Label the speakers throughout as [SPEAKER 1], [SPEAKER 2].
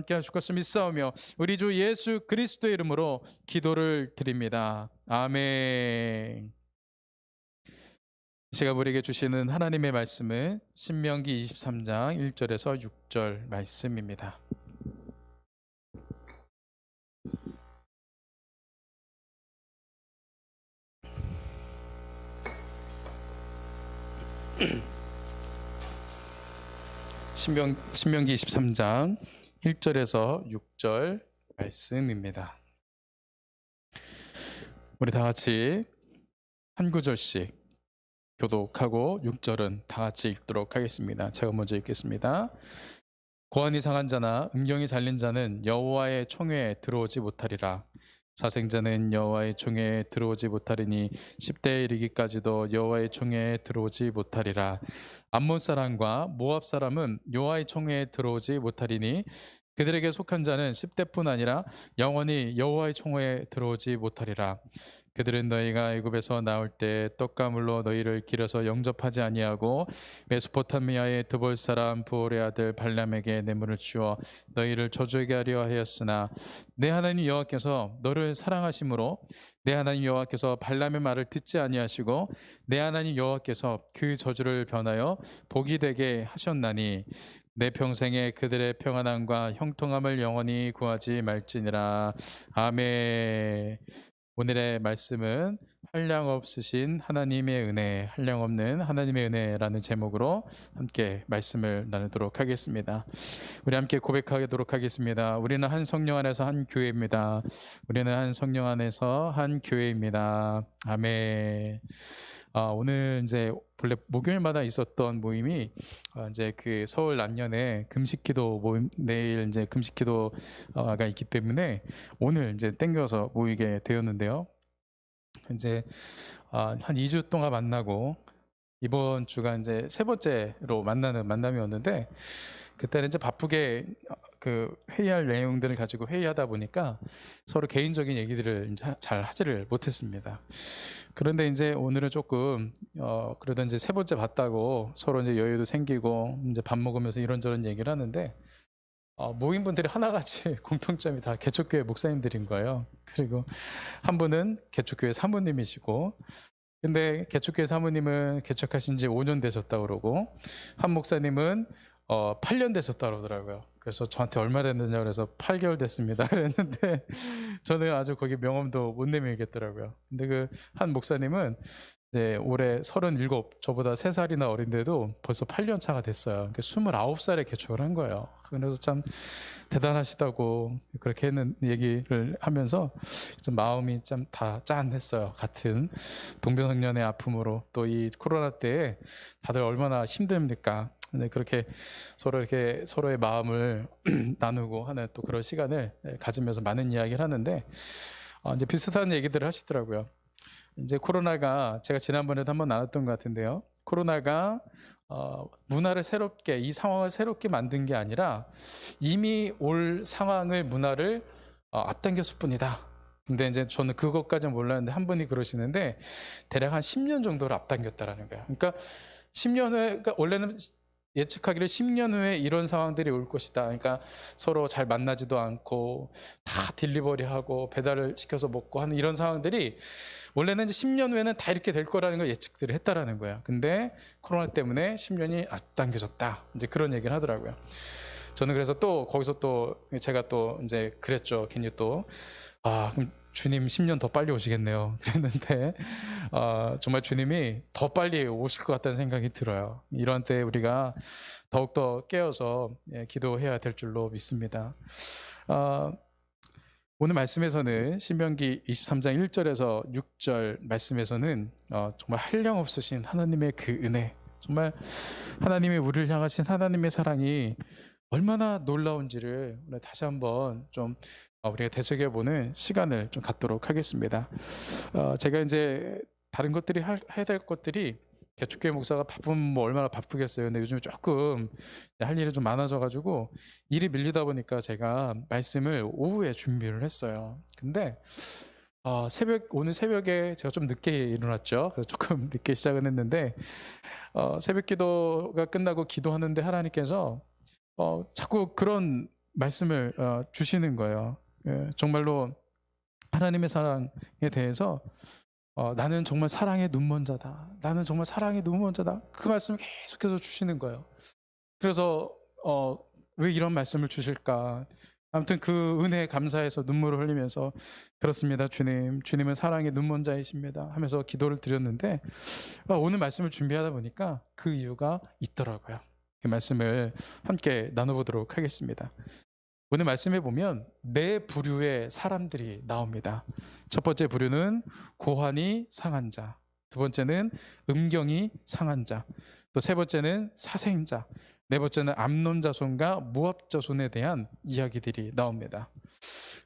[SPEAKER 1] 함께 하실 것을 믿사오며 우리 주 예수 그리스도의 이름으로 기도를 드립니다. 아멘. 제가 우리에게 주시는 하나님의 말씀은 신명기 23장 1절에서 6절 말씀입니다. 신명기 23장 1절에서 6절 말씀입니다. 우리 다 같이 한 구절씩 교독하고 6절은 다 같이 읽도록 하겠습니다. 제가 먼저 읽겠습니다. 고안이 상한 자나 음경이 잘린 자는 여호와의 총회에 들어오지 못하리라. 사생자는 여호와의 총회에 들어오지 못하리니 10대에 이르기까지도 여호와의 총회에 들어오지 못하리라. 암몬 사람과 모압 사람은 여호와의 총회에 들어오지 못하리니 그들에게 속한 자는 10대뿐 아니라 영원히 여호와의 총회에 들어오지 못하리라. 그들은 너희가 애굽에서 나올 때 떡과 물로 너희를 기려서 영접하지 아니하고 메소포타미아의 드볼 사람 부올의 아들 발람에게 뇌물을 주어 너희를 저주하게 하려 하였으나 내 하나님 여호와께서 너를 사랑하심으로 내 하나님 여호와께서 발람의 말을 듣지 아니하시고 내 하나님 여호와께서 그 저주를 변하여 복이 되게 하셨나니 내 평생에 그들의 평안함과 형통함을 영원히 구하지 말지니라. 아멘. 오늘의 말씀은 한량없으신 하나님의 은혜, 한량없는 하나님의 은혜라는 제목으로 함께 말씀을 나누도록 하겠습니다. 우리 함께 고백하도록 하겠습니다. 우리는 한 성령 안에서 한 교회입니다. 우리는 한 성령 안에서 한 교회입니다. 아멘. 오늘 이제 본래 목요일마다 있었던 모임이 이제 그 서울 남년에 금식기도 모임, 내일 이제 금식기도가 있기 때문에 오늘 이제 땡겨서 모이게 되었는데요. 이제 한 2주 동안 만나고 이번 주가 이제 세 번째로 만나는 만남이었는데 그때는 이제 바쁘게 그 회의할 내용들을 가지고 회의하다 보니까 서로 개인적인 얘기들을 이제 잘 하지를 못했습니다. 그런데 이제 오늘은 조금 그래도 이제 세 번째 봤다고 서로 이제 여유도 생기고 이제 밥 먹으면서 이런저런 얘기를 하는데 모임분들이 하나같이 공통점이 다 개척교회 목사님들인 거예요. 그리고 한 분은 개척교회 사모님이시고 근데 개척교회 사모님은 개척하신 지 5년 되셨다고 그러고 한 목사님은 8년 되셨다고 그러더라고요. 그래서 저한테 얼마 됐느냐 그래서 8개월 됐습니다 그랬는데 저는 아주 거기 명함도 못 내밀겠더라고요. 근데 그 한 목사님은 이제 올해 37, 저보다 3살이나 어린데도 벌써 8년 차가 됐어요. 29살에 개척을 한 거예요. 그래서 참 대단하시다고 그렇게 했는 얘기를 하면서 좀 마음이 참 다 짠했어요. 같은 동병상련의 아픔으로 또 이 코로나 때에 다들 얼마나 힘듭니까? 네, 그렇게 서로 이렇게 서로의 마음을 나누고 하는 또 그런 시간을 가지면서 많은 이야기를 하는데 이제 비슷한 얘기들을 하시더라고요. 이제 코로나가 제가 지난번에도 한번 나눴던 것 같은데요. 코로나가 문화를 새롭게 이 상황을 새롭게 만든 게 아니라 이미 올 상황을 문화를 앞당겼을 뿐이다. 근데 이제 저는 그것까지는 몰랐는데 한 분이 그러시는데 대략 한 10년 정도를 앞당겼다라는 거예요. 그러니까 10년 후에 그러니까 원래는 예측하기를 10년 후에 이런 상황들이 올 것이다. 그러니까 서로 잘 만나지도 않고 다 딜리버리하고 배달을 시켜서 먹고 하는 이런 상황들이 원래는 이제 10년 후에는 다 이렇게 될 거라는 걸 예측들을 했다라는 거야. 근데 코로나 때문에 10년이 앞당겨졌다. 이제 그런 얘기를 하더라고요. 저는 그래서 또 거기서 또 제가 또 이제 그랬죠. 괜히 또 그럼 주님 10년 더 빨리 오시겠네요. 그랬는데 정말 주님이 더 빨리 오실 것 같다는 생각이 들어요. 이런 때 우리가 더욱더 깨어서 기도해야 될 줄로 믿습니다. 오늘 말씀에서는 신명기 23장 1절에서 6절 말씀에서는 정말 한량없으신 하나님의 그 은혜, 정말 하나님의 우리를 향하신 하나님의 사랑이 얼마나 놀라운지를 오늘 다시 한번 좀 우리가 되새겨보는 시간을 좀 갖도록 하겠습니다. 제가 이제 다른 것들이 해야 될 것들이 개척교회 목사가 바쁘면 뭐 얼마나 바쁘겠어요. 근데 요즘에 조금 할 일이 좀 많아져가지고 일이 밀리다 보니까 제가 말씀을 오후에 준비를 했어요. 근데 오늘 새벽에 제가 좀 늦게 일어났죠. 그래서 조금 늦게 시작은 했는데 새벽 기도가 끝나고 기도하는데 하나님께서 자꾸 그런 말씀을 주시는 거예요. 예, 정말로 하나님의 사랑에 대해서 나는 정말 사랑의 눈먼 자다. 나는 정말 사랑의 눈먼 자다. 그 말씀을 계속해서 주시는 거예요. 그래서 왜 이런 말씀을 주실까? 아무튼 그 은혜에 감사해서 눈물을 흘리면서 그렇습니다, 주님. 주님은 사랑의 눈먼 자이십니다 하면서 기도를 드렸는데 오늘 말씀을 준비하다 보니까 그 이유가 있더라고요. 그 말씀을 함께 나눠보도록 하겠습니다. 오늘 말씀에 보면 네 부류의 사람들이 나옵니다. 첫 번째 부류는 고환이 상한 자, 두 번째는 음경이 상한 자, 또 세 번째는 사생자, 네 번째는 암논 자손과 모압 자손에 대한 이야기들이 나옵니다.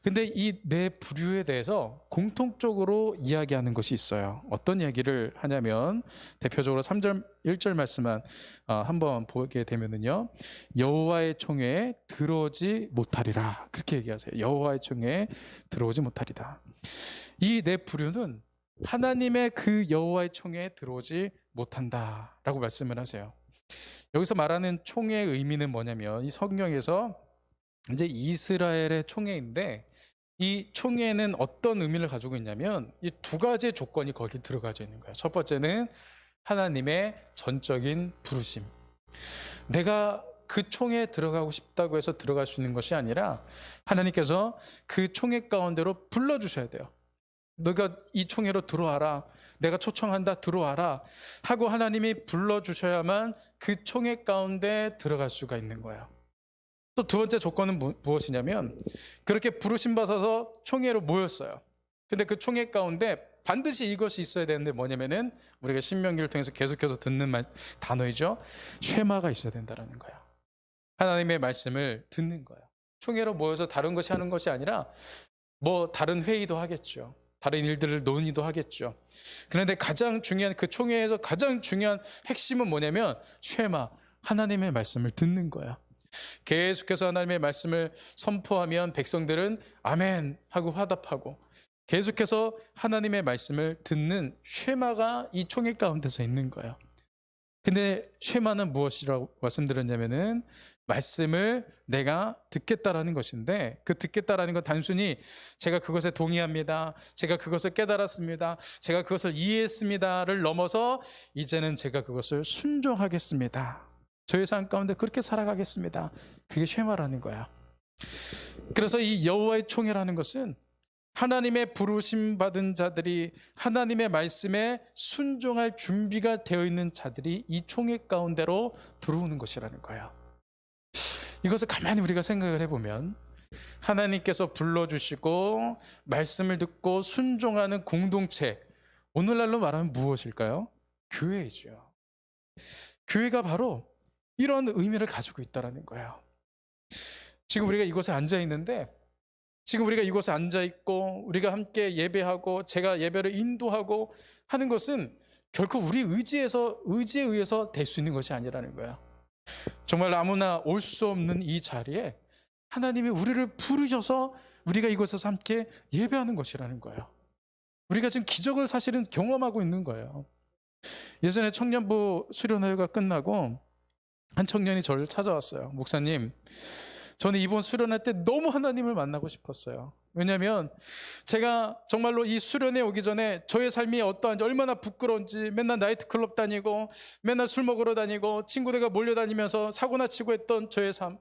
[SPEAKER 1] 근데 이 네 부류에 대해서 공통적으로 이야기하는 것이 있어요. 어떤 이야기를 하냐면 대표적으로 3절 1절 말씀만 한번 보게 되면은요, 여호와의 총회에 들어오지 못하리라, 그렇게 얘기하세요. 여호와의 총회에 들어오지 못하리다. 이 네 부류는 하나님의 그 여호와의 총회에 들어오지 못한다라고 말씀을 하세요. 여기서 말하는 총회의 의미는 뭐냐면 이 성경에서 이제 이스라엘의 총회인데 이 총회는 어떤 의미를 가지고 있냐면 이 두 가지의 조건이 거기 들어가져 있는 거예요. 첫 번째는 하나님의 전적인 부르심. 내가 그 총회에 들어가고 싶다고 해서 들어갈 수 있는 것이 아니라 하나님께서 그 총회 가운데로 불러주셔야 돼요. 너가 이 총회로 들어와라, 내가 초청한다, 들어와라 하고 하나님이 불러주셔야만 그 총회 가운데 들어갈 수가 있는 거예요. 또 두 번째 조건은 무엇이냐면 그렇게 부르심 받아서 총회로 모였어요. 근데 그 총회 가운데 반드시 이것이 있어야 되는데 뭐냐면은 우리가 신명기를 통해서 계속해서 듣는 단어이죠. 쉐마가 있어야 된다는 거예요. 하나님의 말씀을 듣는 거예요. 총회로 모여서 다른 것이 하는 것이 아니라 뭐 다른 회의도 하겠죠. 다른 일들을 논의도 하겠죠. 그런데 가장 중요한 그 총회에서 가장 중요한 핵심은 뭐냐면 쉐마, 하나님의 말씀을 듣는 거예요. 계속해서 하나님의 말씀을 선포하면 백성들은 아멘 하고 화답하고 계속해서 하나님의 말씀을 듣는 쉐마가 이 총회 가운데서 있는 거예요. 근데 쉐마는 무엇이라고 말씀드렸냐면은 말씀을 내가 듣겠다라는 것인데 그 듣겠다라는 건 단순히 제가 그것에 동의합니다, 제가 그것을 깨달았습니다, 제가 그것을 이해했습니다를 넘어서 이제는 제가 그것을 순종하겠습니다, 저의 삶 가운데 그렇게 살아가겠습니다. 그게 쉐마라는 거야. 그래서 이 여호와의 총회라는 것은 하나님의 부르심 받은 자들이 하나님의 말씀에 순종할 준비가 되어 있는 자들이 이 총회 가운데로 들어오는 것이라는 거예요. 이것을 가만히 우리가 생각을 해보면 하나님께서 불러주시고 말씀을 듣고 순종하는 공동체, 오늘날로 말하면 무엇일까요? 교회이죠. 교회가 바로 이런 의미를 가지고 있다는 거예요. 지금 우리가 이곳에 앉아 있는데, 지금 우리가 이곳에 앉아 있고 우리가 함께 예배하고 제가 예배를 인도하고 하는 것은 결코 우리 의지에 의해서 될 수 있는 것이 아니라는 거예요. 정말 아무나 올 수 없는 이 자리에 하나님이 우리를 부르셔서 우리가 이곳에서 함께 예배하는 것이라는 거예요. 우리가 지금 기적을 사실은 경험하고 있는 거예요. 예전에 청년부 수련회가 끝나고 한 청년이 저를 찾아왔어요. 목사님, 저는 이번 수련회 때 너무 하나님을 만나고 싶었어요. 왜냐하면 제가 정말로 이 수련회 오기 전에 저의 삶이 어떠한지, 얼마나 부끄러운지, 맨날 나이트클럽 다니고 맨날 술 먹으러 다니고 친구들과 몰려다니면서 사고나 치고 했던 저의 삶,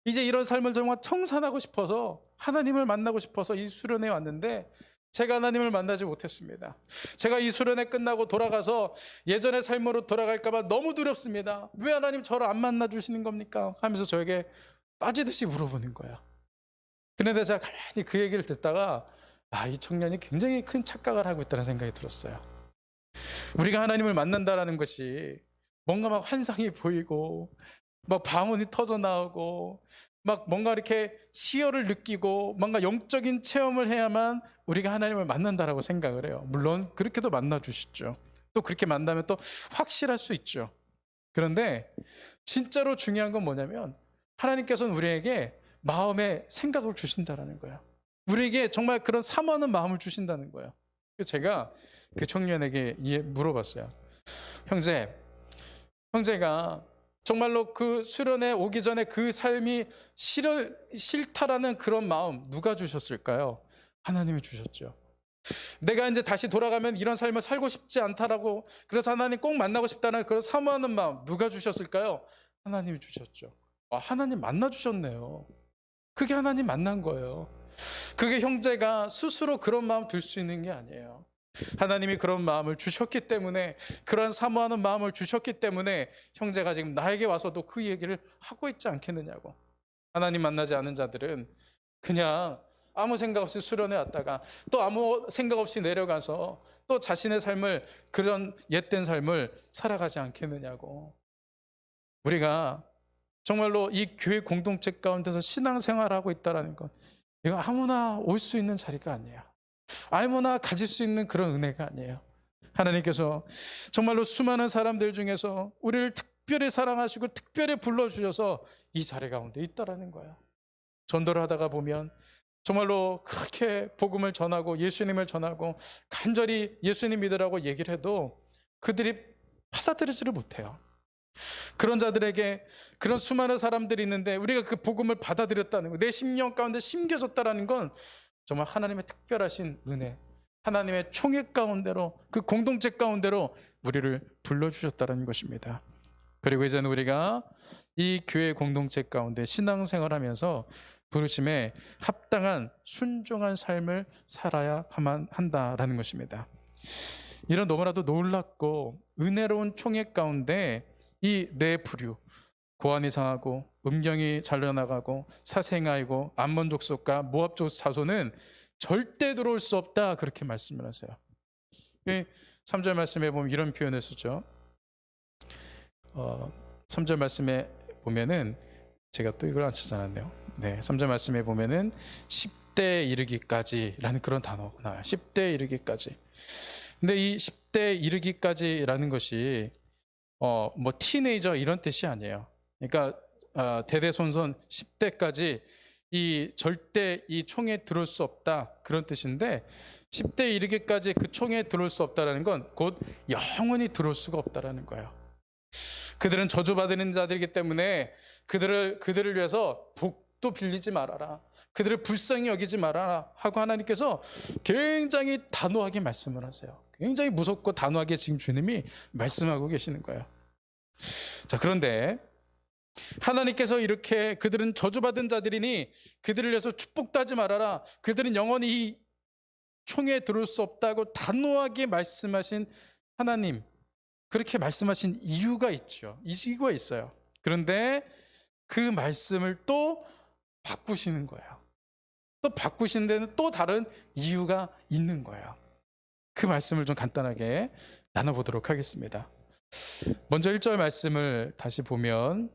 [SPEAKER 1] 이제 이런 삶을 정말 청산하고 싶어서 하나님을 만나고 싶어서 이 수련회에 왔는데 제가 하나님을 만나지 못했습니다. 제가 이 수련회 끝나고 돌아가서 예전의 삶으로 돌아갈까 봐 너무 두렵습니다. 왜 하나님 저를 안 만나 주시는 겁니까? 하면서 저에게 빠지듯이 물어보는 거예요. 그런데 제가 가만히 그 얘기를 듣다가 이 청년이 굉장히 큰 착각을 하고 있다는 생각이 들었어요. 우리가 하나님을 만난다라는 것이 뭔가 막 환상이 보이고 막 방언이 터져 나오고 막 뭔가 이렇게 희열을 느끼고 뭔가 영적인 체험을 해야만 우리가 하나님을 만난다라고 생각을 해요. 물론 그렇게도 만나 주시죠. 또 그렇게 만나면 또 확실할 수 있죠. 그런데 진짜로 중요한 건 뭐냐면 하나님께서는 우리에게 마음의 생각을 주신다라는 거예요. 우리에게 정말 그런 사모하는 마음을 주신다는 거예요. 그래서 제가 그 청년에게 물어봤어요. 형제가 정말로 그 수련회 오기 전에 그 삶이 싫다라는 그런 마음 누가 주셨을까요? 하나님이 주셨죠. 내가 이제 다시 돌아가면 이런 삶을 살고 싶지 않다라고, 그래서 하나님 꼭 만나고 싶다는 그런 사모하는 마음 누가 주셨을까요? 하나님이 주셨죠. 하나님 만나 주셨네요. 그게 하나님 만난 거예요. 그게 형제가 스스로 그런 마음 들 수 있는 게 아니에요. 하나님이 그런 마음을 주셨기 때문에, 그런 사모하는 마음을 주셨기 때문에 형제가 지금 나에게 와서도 그 얘기를 하고 있지 않겠느냐고. 하나님 만나지 않은 자들은 그냥 아무 생각 없이 수련회 왔다가 또 아무 생각 없이 내려가서 또 자신의 삶을, 그런 옛된 삶을 살아가지 않겠느냐고. 우리가 정말로 이 교회 공동체 가운데서 신앙생활하고 있다는 것, 이거 아무나 올 수 있는 자리가 아니에요. 아무나 가질 수 있는 그런 은혜가 아니에요. 하나님께서 정말로 수많은 사람들 중에서 우리를 특별히 사랑하시고 특별히 불러주셔서 이 자리 가운데 있다라는 거예요. 전도를 하다가 보면 정말로 그렇게 복음을 전하고 예수님을 전하고 간절히 예수님 믿으라고 얘기를 해도 그들이 받아들이지를 못해요. 그런 자들에게, 그런 수많은 사람들이 있는데 우리가 그 복음을 받아들였다는 거, 내 심령 가운데 심겨졌다는 건 정말 하나님의 특별하신 은혜, 하나님의 총회 가운데로, 그 공동체 가운데로 우리를 불러주셨다는 것입니다. 그리고 이제는 우리가 이 교회 공동체 가운데 신앙생활하면서 부르심에 합당한 순종한 삶을 살아야만 한다라는 것입니다. 이런 너무나도 놀랍고 은혜로운 총회 가운데 이 네 부류, 고환이 상하고 음경이 잘려나가고 사생아이고 암몬 족속과 모압 족 자손은 절대 들어올 수 없다, 그렇게 말씀을 하세요. 3절 말씀에 보면 이런 표현을 쓰죠. 3절 말씀에 보면은, 제가 또 이걸 안 찾아놨네요. 네, 3절 말씀에 보면은 10대 이르기까지라는 그런 단어가 나와요. 10대 이르기까지. 근데 이 10대 이르기까지라는 것이 뭐 티네이저 이런 뜻이 아니에요. 그러니까 대대손손 10대까지 이 절대 이 총에 들어올 수 없다, 그런 뜻인데, 10대 이르기까지 그 총에 들어올 수 없다라는 건 곧 영원히 들어올 수가 없다라는 거예요. 그들은 저주받는 자들이기 때문에 그들을 위해서 복도 빌리지 말아라, 그들을 불쌍히 여기지 말아라 하고 하나님께서 굉장히 단호하게 말씀을 하세요. 굉장히 무섭고 단호하게 지금 주님이 말씀하고 계시는 거예요. 자, 그런데 하나님께서 이렇게 그들은 저주받은 자들이니 그들을 위해서 축복도 하지 말아라, 그들은 영원히 이 총에 들어올 수 없다고 단호하게 말씀하신 하나님, 그렇게 말씀하신 이유가 있죠. 이유가 있어요. 그런데 그 말씀을 또 바꾸시는 거예요. 또 바꾸신 데는 또 다른 이유가 있는 거예요. 그 말씀을 좀 간단하게 나눠보도록 하겠습니다. 먼저 1절 말씀을 다시 보면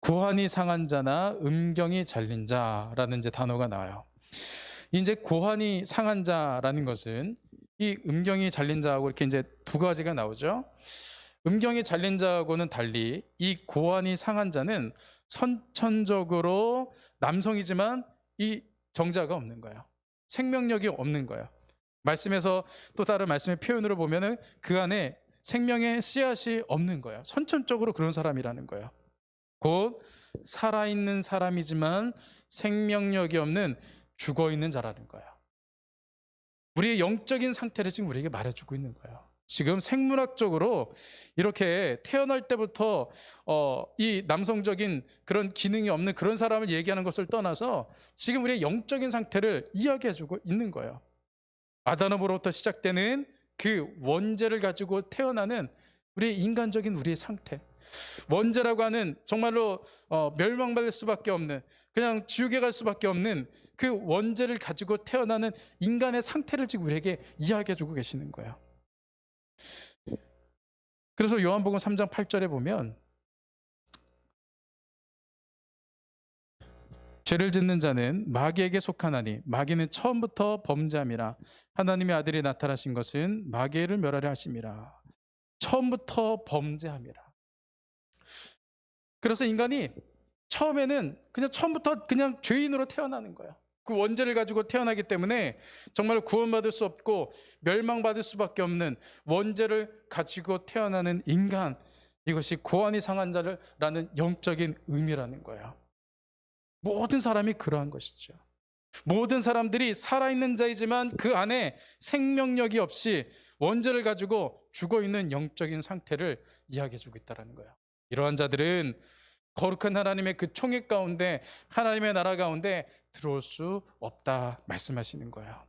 [SPEAKER 1] 고환이 상한 자나 음경이 잘린 자라는 이제 단어가 나와요. 이제 고환이 상한 자라는 것은 이 음경이 잘린 자하고 이렇게 이제 두 가지가 나오죠. 음경이 잘린 자하고는 달리 이 고환이 상한 자는 선천적으로 남성이지만 이 정자가 없는 거예요. 생명력이 없는 거예요. 말씀에서 또 다른 말씀의 표현으로 보면은 그 안에 생명의 씨앗이 없는 거예요. 선천적으로 그런 사람이라는 거예요. 곧 살아있는 사람이지만 생명력이 없는 죽어있는 자라는 거예요. 우리의 영적인 상태를 지금 우리에게 말해주고 있는 거예요. 지금 생물학적으로 이렇게 태어날 때부터 이 남성적인 그런 기능이 없는 그런 사람을 얘기하는 것을 떠나서 지금 우리의 영적인 상태를 이야기해주고 있는 거예요. 아담으로부터 시작되는 그 원죄를 가지고 태어나는 우리의 인간적인 우리의 상태, 원죄라고 하는 정말로 멸망받을 수밖에 없는, 그냥 지옥에 갈 수밖에 없는 그 원죄를 가지고 태어나는 인간의 상태를 지금 우리에게 이야기해주고 계시는 거예요. 그래서 요한복음 3장 8절에 보면 죄를 짓는 자는 마귀에게 속하나니 마귀는 처음부터 범죄함이라, 하나님의 아들이 나타나신 것은 마귀를 멸하려 하심이라. 처음부터 범죄함이라. 그래서 인간이 처음에는 그냥 처음부터 그냥 죄인으로 태어나는 거야. 그 원죄를 가지고 태어나기 때문에 정말 구원받을 수 없고 멸망받을 수밖에 없는 원죄를 가지고 태어나는 인간, 이것이 고안이 상한 자라는 영적인 의미라는 거예요. 모든 사람이 그러한 것이죠. 모든 사람들이 살아있는 자이지만 그 안에 생명력이 없이 원죄를 가지고 죽어있는 영적인 상태를 이야기해주고 있다는 거예요. 이러한 자들은 거룩한 하나님의 그 총액 가운데, 하나님의 나라 가운데 들어올 수 없다 말씀하시는 거예요.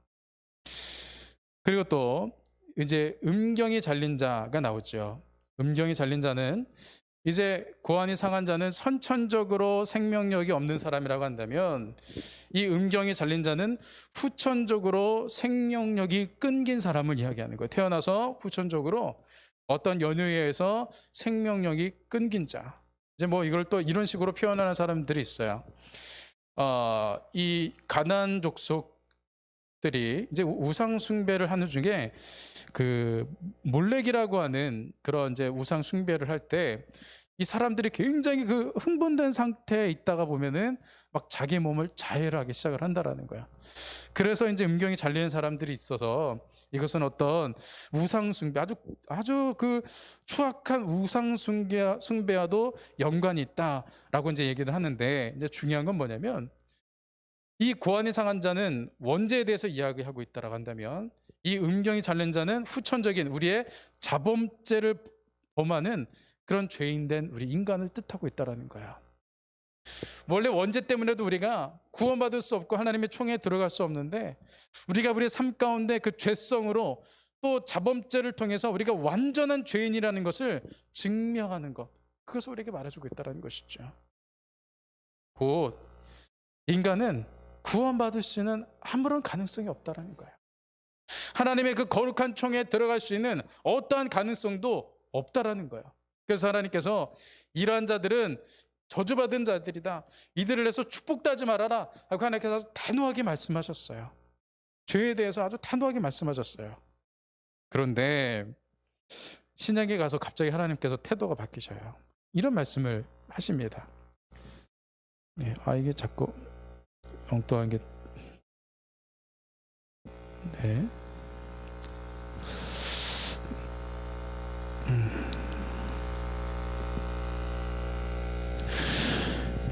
[SPEAKER 1] 그리고 또 이제 음경이 잘린 자가 나오죠. 음경이 잘린 자는 이제 고안이 상한 자는 선천적으로 생명력이 없는 사람이라고 한다면, 이 음경이 잘린 자는 후천적으로 생명력이 끊긴 사람을 이야기하는 거예요. 태어나서 후천적으로 어떤 연유에 의해서 생명력이 끊긴 자. 이제 뭐 이걸 또 이런 식으로 표현하는 사람들이 있어요. 이 가나안 족속들이 이제 우상 숭배를 하는 중에 그 몰렉이라고 하는 그런 이제 우상 숭배를 할 때 이 사람들이 굉장히 그 흥분된 상태에 있다가 보면은 막 자기 몸을 자해하기 시작을 한다라는 거야. 그래서 이제 음경이 잘리는 사람들이 있어서 이것은 어떤 우상 숭배, 아주 그 추악한 우상 숭배와도 연관이 있다라고 이제 얘기를 하는데, 이제 중요한 건 뭐냐면, 이 고안이 상한 자는 원죄에 대해서 이야기하고 있다라고 한다면, 이 음경이 잘린 자는 후천적인 우리의 자범죄를 범하는 그런 죄인된 우리 인간을 뜻하고 있다라는 거야. 원래 원죄 때문에도 우리가 구원받을 수 없고 하나님의 총에 들어갈 수 없는데, 우리가 우리의 삶 가운데 그 죄성으로 또 자범죄를 통해서 우리가 완전한 죄인이라는 것을 증명하는 것, 그것을 우리에게 말해주고 있다는 것이죠. 곧 인간은 구원받을 수 있는 아무런 가능성이 없다는 거예요. 하나님의 그 거룩한 총에 들어갈 수 있는 어떠한 가능성도 없다라는 거예요. 그래서 하나님께서 이러한 자들은 저주받은 자들이다, 이들을 해서 축복도 하지 말아라 하고 하나님께서 아주 단호하게 말씀하셨어요. 죄에 대해서 아주 단호하게 말씀하셨어요. 그런데 신약에 가서 갑자기 하나님께서 태도가 바뀌셔요. 이런 말씀을 하십니다. 네, 이게 자꾸 엉뚱한 게, 네.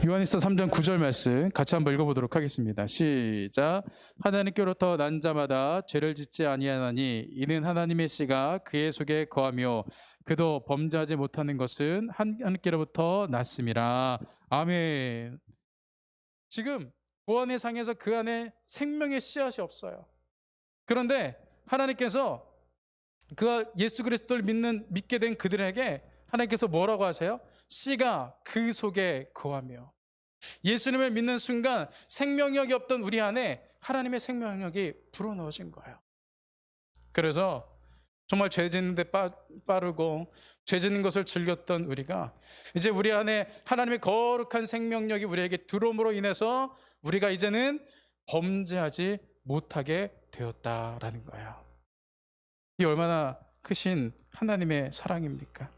[SPEAKER 1] 요한일서 3장 9절 말씀 같이 한번 읽어보도록 하겠습니다. 시작. 하나님께로부터 난 자마다 죄를 짓지 아니하나니 이는 하나님의 씨가 그의 속에 거하며 그도 범죄하지 못하는 것은 하나님께로부터 났음이라. 아멘. 지금 구원의 상에서 그 안에 생명의 씨앗이 없어요. 그런데 하나님께서 그 예수 그리스도를 믿게 된 그들에게 하나님께서 뭐라고 하세요? 씨가 그 속에 거하며. 예수님을 믿는 순간 생명력이 없던 우리 안에 하나님의 생명력이 불어넣어진 거예요. 그래서 정말 죄 짓는 데 빠르고 죄 짓는 것을 즐겼던 우리가 이제 우리 안에 하나님의 거룩한 생명력이 우리에게 들어옴으로 인해서 우리가 이제는 범죄하지 못하게 되었다라는 거예요. 이 얼마나 크신 하나님의 사랑입니까?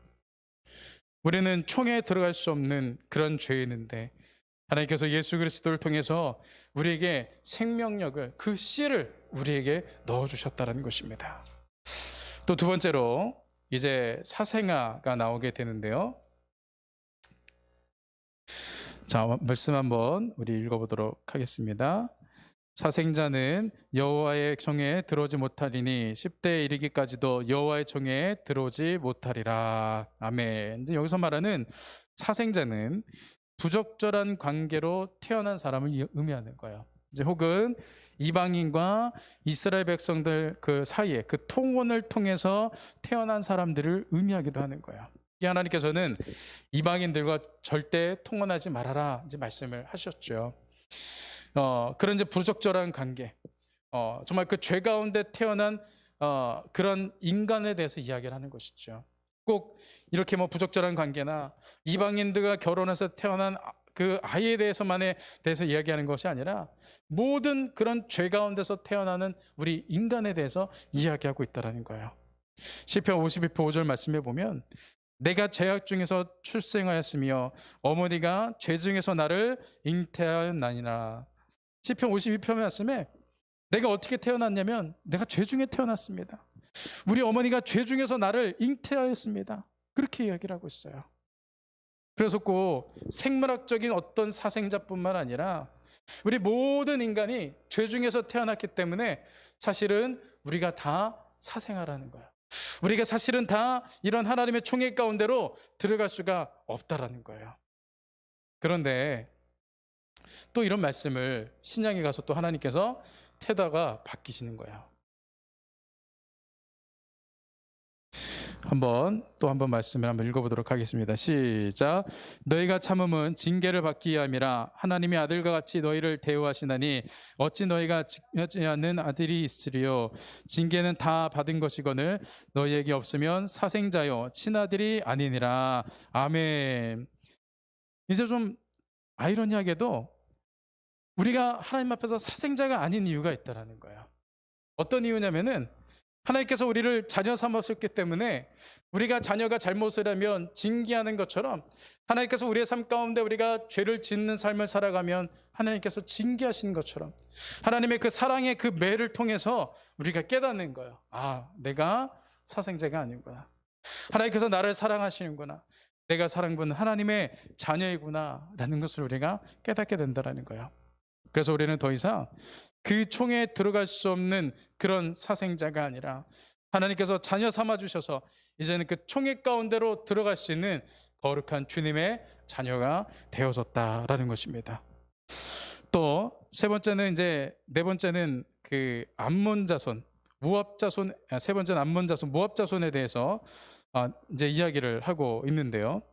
[SPEAKER 1] 우리는 총에 들어갈 수 없는 그런 죄인인데 하나님께서 예수 그리스도를 통해서 우리에게 생명력을, 그 씨를 우리에게 넣어주셨다는 것입니다. 또 두 번째로 이제 사생아가 나오게 되는데요. 자, 말씀 한번 우리 읽어보도록 하겠습니다. 사생자는 여호와의 총에 들어오지 못하리니 10대에 이르기까지도 여호와의 총에 들어오지 못하리라. 아멘. 이제 여기서 말하는 사생자는 부적절한 관계로 태어난 사람을 의미하는 거예요. 이제 혹은 이방인과 이스라엘 백성들 그 사이에 그 통혼을 통해서 태어난 사람들을 의미하기도 하는 거예요. 이 하나님께서는 이방인들과 절대 통혼하지 말아라 이제 말씀을 하셨죠. 그런 이제 부적절한 관계, 정말 그 죄 가운데 태어난 그런 인간에 대해서 이야기를 하는 것이죠. 꼭 이렇게 뭐 부적절한 관계나 이방인들과 결혼해서 태어난 그 아이에 대해서 이야기하는 것이 아니라 모든 그런 죄 가운데서 태어나는 우리 인간에 대해서 이야기하고 있다는 거예요. 시편 51편 5절 말씀해 보면 내가 죄악 중에서 출생하였으며 어머니가 죄 중에서 나를 잉태하였나니라. 시편 52편 말씀에 내가 어떻게 태어났냐면 내가 죄 중에 태어났습니다. 우리 어머니가 죄 중에서 나를 잉태하였습니다. 그렇게 이야기를 하고 있어요. 그래서 꼭 생물학적인 어떤 사생자뿐만 아니라 우리 모든 인간이 죄 중에서 태어났기 때문에 사실은 우리가 다 사생아라는 거예요. 우리가 사실은 다 이런 하나님의 총회 가운데로 들어갈 수가 없다라는 거예요. 그런데 또 이런 말씀을 신약에 가서 또 하나님께서 태도가 바뀌시는 거예요. 또 한 번 말씀을 한번 읽어보도록 하겠습니다. 시작. 너희가 참음은 징계를 받기 위함이라 하나님의 아들과 같이 너희를 대우하시나니 어찌 너희가 징하지 않는 아들이 있으리요. 징계는 다 받은 것이거늘 너희에게 없으면 사생자요 친아들이 아니니라. 아멘. 이제 좀 아이러니하게도 우리가 하나님 앞에서 사생자가 아닌 이유가 있다라는 거예요. 어떤 이유냐면은 하나님께서 우리를 자녀 삼으셨기 때문에 우리가 자녀가 잘못을 하면 징계하는 것처럼 하나님께서 우리의 삶 가운데 우리가 죄를 짓는 삶을 살아가면 하나님께서 징계하시는 것처럼 하나님의 그 사랑의 그 매를 통해서 우리가 깨닫는 거예요. 아, 내가 사생자가 아니구나. 하나님께서 나를 사랑하시는구나. 내가 사랑받는 하나님의 자녀이구나 라는 것을 우리가 깨닫게 된다는 거예요. 그래서 우리는 더 이상 그 총에 들어갈 수 없는 그런 사생자가 아니라 하나님께서 자녀 삼아 주셔서 이제는 그 총회 가운데로 들어갈 수 있는 거룩한 주님의 자녀가 되어졌다라는 것입니다. 또 네 번째는 그 암몬 자손, 모압 자손, 세 번째는 암몬 자손, 모압 자손에 대해서 이제 이야기를 하고 있는데요.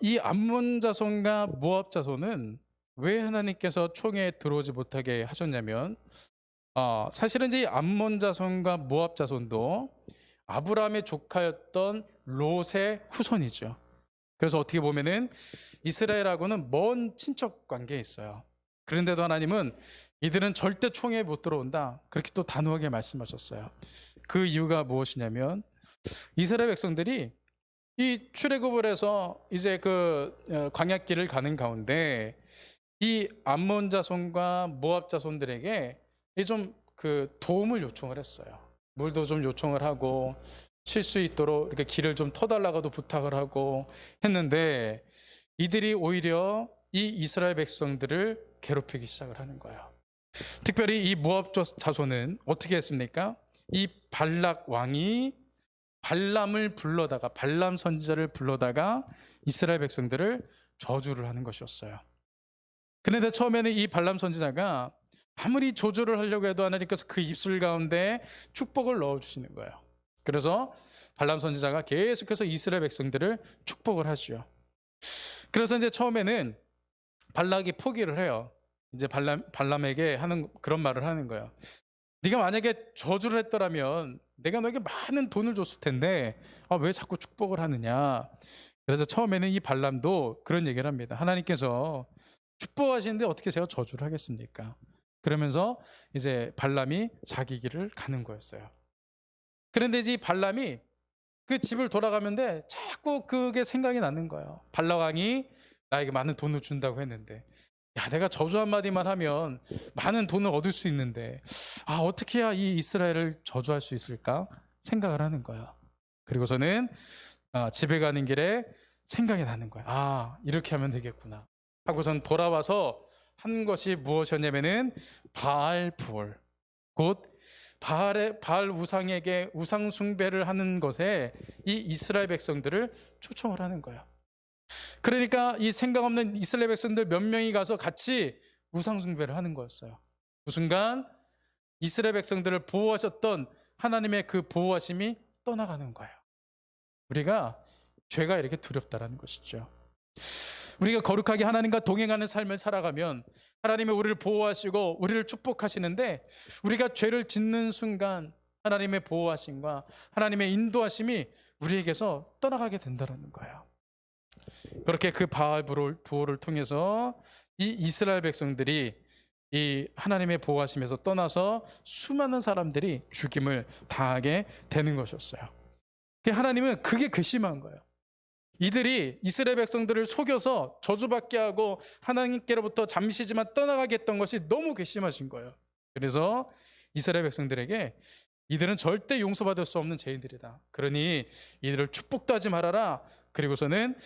[SPEAKER 1] 이 암몬 자손과 모압 자손은 왜 하나님께서 총에 들어오지 못하게 하셨냐면 사실은 이 암몬 자손과 모압 자손도 아브라함의 조카였던 롯의 후손이죠. 그래서 어떻게 보면은 이스라엘하고는 먼 친척 관계에 있어요. 그런데도 하나님은 이들은 절대 총에 못 들어온다, 그렇게 또 단호하게 말씀하셨어요. 그 이유가 무엇이냐면 이스라엘 백성들이 이 출애굽을 해서 이제 그 광야길을 가는 가운데 이 암몬 자손과 모압 자손들에게 좀 그 도움을 요청을 했어요. 물도 좀 요청을 하고 쉴 수 있도록 이렇게 길을 좀 터달라고도 부탁을 하고 했는데 이들이 오히려 이 이스라엘 백성들을 괴롭히기 시작을 하는 거예요. 특별히 이 모압 자손은 어떻게 했습니까? 이 발락 왕이 발람 선지자를 불러다가 이스라엘 백성들을 저주를 하는 것이었어요. 그런데 처음에는 이 발람 선지자가 아무리 조절을 하려고 해도 하나님께서 그 입술 가운데 축복을 넣어주시는 거예요. 그래서 발람 선지자가 계속해서 이스라엘 백성들을 축복을 하죠. 그래서 이제 처음에는 발락이 포기를 해요. 이제 발람에게 하는 그런 말을 하는 거예요. 네가 만약에 저주를 했더라면 내가 너에게 많은 돈을 줬을 텐데 왜 자꾸 축복을 하느냐. 그래서 처음에는 이 발람도 그런 얘기를 합니다. 하나님께서 축복하시는데 어떻게 제가 저주를 하겠습니까? 그러면서 이제 발람이 자기 길을 가는 거였어요. 그런데 이제 발람이 그 집을 돌아가는데 자꾸 그게 생각이 나는 거예요. 발람 왕이 나에게 많은 돈을 준다고 했는데 내가 저주 한마디만 하면 많은 돈을 얻을 수 있는데 어떻게 해야 이 이스라엘을 저주할 수 있을까 생각을 하는 거야. 그리고서는 집에 가는 길에 생각이 나는 거야. 이렇게 하면 되겠구나 하고선 돌아와서 한 것이 무엇이었냐면은 바알 부올, 곧 바알 우상에게 우상 숭배를 하는 것에 이 이스라엘 백성들을 초청을 하는 거야. 그러니까 이 생각 없는 이스라엘 백성들 몇 명이 가서 같이 우상 숭배를 하는 거였어요. 그 순간 이스라엘 백성들을 보호하셨던 하나님의 그 보호하심이 떠나가는 거예요. 우리가 죄가 이렇게 두렵다라는 것이죠. 우리가 거룩하게 하나님과 동행하는 삶을 살아가면 하나님이 우리를 보호하시고 우리를 축복하시는데 우리가 죄를 짓는 순간 하나님의 보호하심과 하나님의 인도하심이 우리에게서 떠나가게 된다는 거예요. 그렇게 그 바알 부올을 통해서 이 이스라엘 백성들이 이 하나님의 보호하심에서 떠나서 수많은 사람들이 죽임을 당하게 되는 것이었어요. 하나님은 그게 괘씸한 거예요. 이들이 이스라엘 백성들을 속여서 저주받게 하고 하나님께로부터 잠시지만 떠나가게 했던 것이 너무 괘씸하신 거예요. 그래서 이스라엘 백성들에게 이들은 절대 용서받을 수 없는 죄인들이다. 그러니 이들을 축복도 하지 말아라. 그리고서는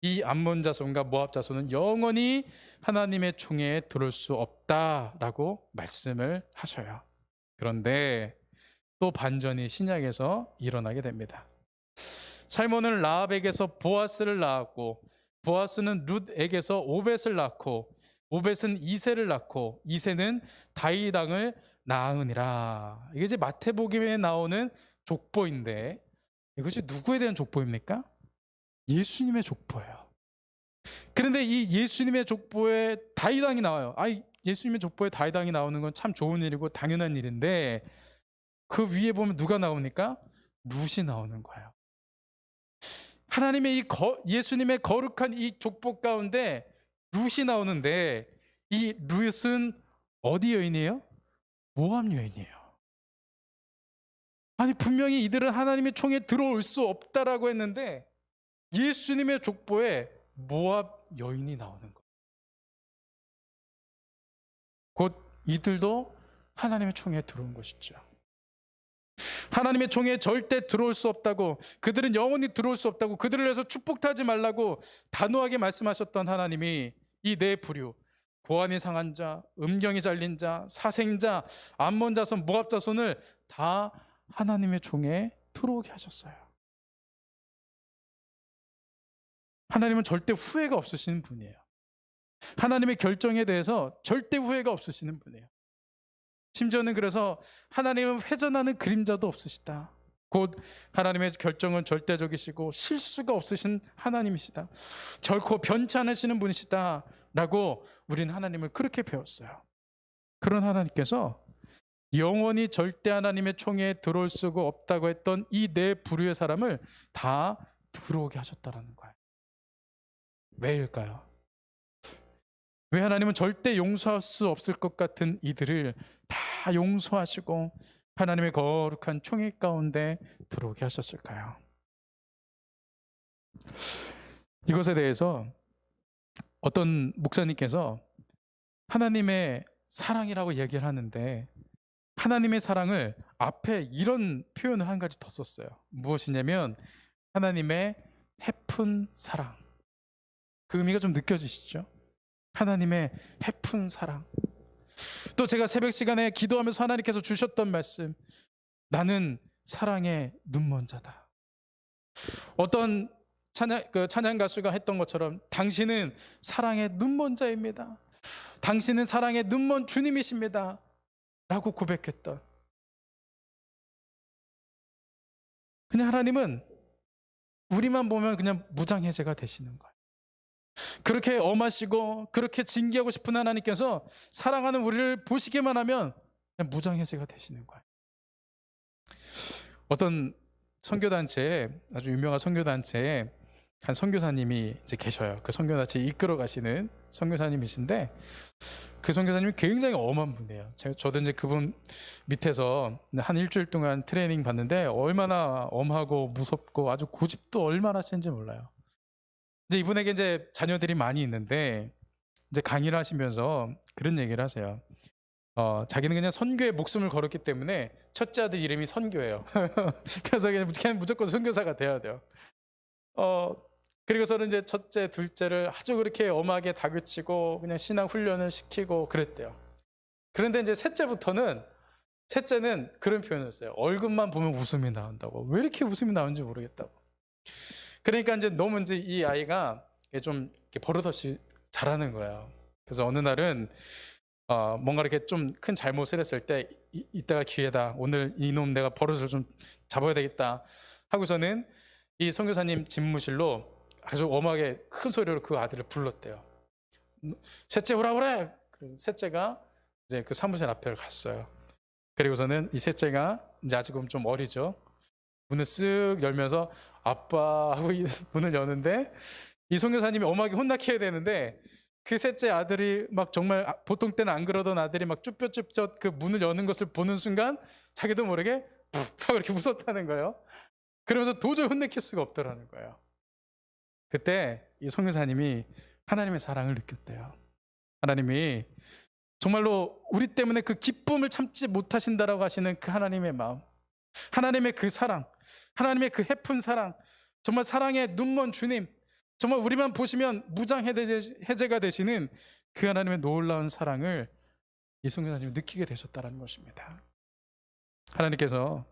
[SPEAKER 1] 이 암몬 자손과 모압 자손은 영원히 하나님의 총회에 들어올 수 없다라고 말씀을 하셔요. 그런데 또 반전이 신약에서 일어나게 됩니다. 살몬은 라합에게서 보아스를 낳았고, 보아스는 룻에게서 오벳을 낳고, 오벳은 이새를 낳고, 이새는 다윗 왕을 낳으니라. 이게 이제 마태복음에 나오는 족보인데, 이것이 누구에 대한 족보입니까? 예수님의 족보예요. 그런데 이 예수님의 족보에 다윗 왕이 나와요. 예수님의 족보에 다윗 왕이 나오는 건 참 좋은 일이고 당연한 일인데, 그 위에 보면 누가 나오니까? 룻이 나오는 거예요. 하나님의 예수님의 거룩한 이 족보 가운데 룻이 나오는데, 이 룻은 어디 여인이에요? 모압 여인이에요. 아니, 분명히 이들은 하나님의 총에 들어올 수 없다라고 했는데 예수님의 족보에 모압 여인이 나오는 거예요. 곧 이들도 하나님의 총에 들어온 것이죠. 하나님의 총에 절대 들어올 수 없다고, 그들은 영원히 들어올 수 없다고, 그들을 위해서 축복하지 말라고 단호하게 말씀하셨던 하나님이 이 네 부류, 고환이 상한 자, 음경이 잘린 자, 사생자, 암몬 자손, 모압 자손을 다 하나님의 총에 들어오게 하셨어요. 하나님은 절대 후회가 없으시는 분이에요. 하나님의 결정에 대해서 절대 후회가 없으시는 분이에요. 심지어는 그래서 하나님은 회전하는 그림자도 없으시다. 곧 하나님의 결정은 절대적이시고 실수가 없으신 하나님이시다. 결코 변치 않으시는 분이시다 라고 우리는 하나님을 그렇게 배웠어요. 그런 하나님께서 영원히 절대 하나님의 총에 들어올 수가 없다고 했던 이 네 부류의 사람을 다 들어오게 하셨다라는 거예요. 왜일까요? 왜 하나님은 절대 용서할 수 없을 것 같은 이들을 다 용서하시고 하나님의 거룩한 총회 가운데 들어오게 하셨을까요? 이것에 대해서 어떤 목사님께서 하나님의 사랑이라고 얘기를 하는데, 하나님의 사랑을 앞에 이런 표현을 한 가지 더 썼어요. 무엇이냐면 하나님의 해픈 사랑. 그 의미가 좀 느껴지시죠? 하나님의 해픈 사랑. 또 제가 새벽 시간에 기도하면서 하나님께서 주셨던 말씀, 나는 사랑의 눈먼 자다. 어떤 찬양 가수가 했던 것처럼 당신은 사랑의 눈먼 자입니다. 당신은 사랑의 눈먼 주님이십니다 라고 고백했던, 그냥 하나님은 우리만 보면 그냥 무장해제가 되시는 거예요. 그렇게 엄하시고 그렇게 징계하고 싶은 하나님께서 사랑하는 우리를 보시기만 하면 그냥 무장해제가 되시는 거예요. 어떤 선교단체에, 아주 유명한 선교단체에 한 선교사님이 이제 계셔요. 그 선교단체 이끌어 가시는 선교사님이신데, 그 선교사님이 굉장히 엄한 분이에요. 저도 이제 그분 밑에서 한 일주일 동안 트레이닝 받는데 얼마나 엄하고 무섭고 아주 고집도 얼마나 센지 몰라요. 이제 이분에게 이제 자녀들이 많이 있는데, 이제 강의를 하시면서 그런 얘기를 하세요. 자기는 그냥 선교에 목숨을 걸었기 때문에 첫째 아들 이름이 선교예요. 그래서 그냥 무조건 선교사가 돼야 돼요. 그리고서는 이제 첫째, 둘째를 아주 그렇게 엄하게 다그치고 그냥 신앙 훈련을 시키고 그랬대요. 그런데 이제 셋째는 그런 표현을 했어요. 얼굴만 보면 웃음이 나온다고. 왜 이렇게 웃음이 나오는지 모르겠다고. 그러니까 이제 너무 이제 이 아이가 좀 이렇게 버릇없이 잘하는 거예요. 그래서 어느 날은 뭔가 이렇게 좀 큰 잘못을 했을 때, 이때가 기회다. 오늘 이놈 내가 버릇을 좀 잡아야 되겠다 하고서는 이 선교사님 집무실로 아주 엄하게 큰 소리로 그 아들을 불렀대요. 셋째 오라 그래. 셋째가 이제 그 사무실 앞에 갔어요. 그리고서는 이 셋째가 이제 아직은 좀 어리죠. 문을 쓱 열면서 아빠 하고 문을 여는데, 이 선교사님이 엄하게 혼나게 해야 되는데, 그 셋째 아들이 막 정말 보통 때는 안 그러던 아들이 막 쭈뼛쭈뼛 그 문을 여는 것을 보는 순간 자기도 모르게 푹 하고 이렇게 웃었다는 거예요. 그러면서 도저히 혼내킬 수가 없더라는 거예요. 그때 이 선교사님이 하나님의 사랑을 느꼈대요. 하나님이 정말로 우리 때문에 그 기쁨을 참지 못하신다라고 하시는 그 하나님의 마음, 하나님의 그 사랑, 하나님의 그 해픈 사랑, 정말 사랑의 눈먼 주님, 정말 우리만 보시면 무장해제가 되시는 그 하나님의 놀라운 사랑을 이승훈 사님이 느끼게 되셨다는 것입니다. 하나님께서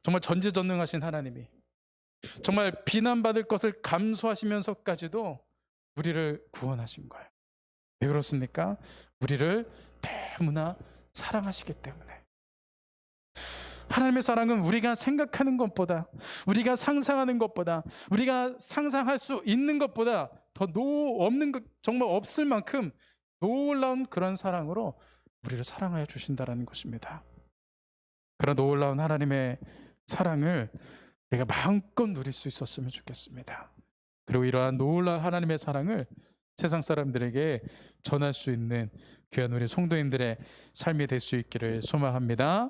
[SPEAKER 1] 정말 전지전능하신 하나님이 정말 비난받을 것을 감수하시면서까지도 우리를 구원하신 거예요. 왜 그렇습니까? 우리를 너무나 사랑하시기 때문에. 하나님의 사랑은 우리가 생각하는 것보다, 우리가 상상하는 것보다, 우리가 상상할 수 있는 것보다 더 없는 것, 정말 없을 만큼 놀라운 그런 사랑으로 우리를 사랑하여 주신다는 것입니다. 그런 놀라운 하나님의 사랑을 내가 마음껏 누릴 수 있었으면 좋겠습니다. 그리고 이러한 놀라운 하나님의 사랑을 세상 사람들에게 전할 수 있는 귀한 우리 성도님들의 삶이 될 수 있기를 소망합니다.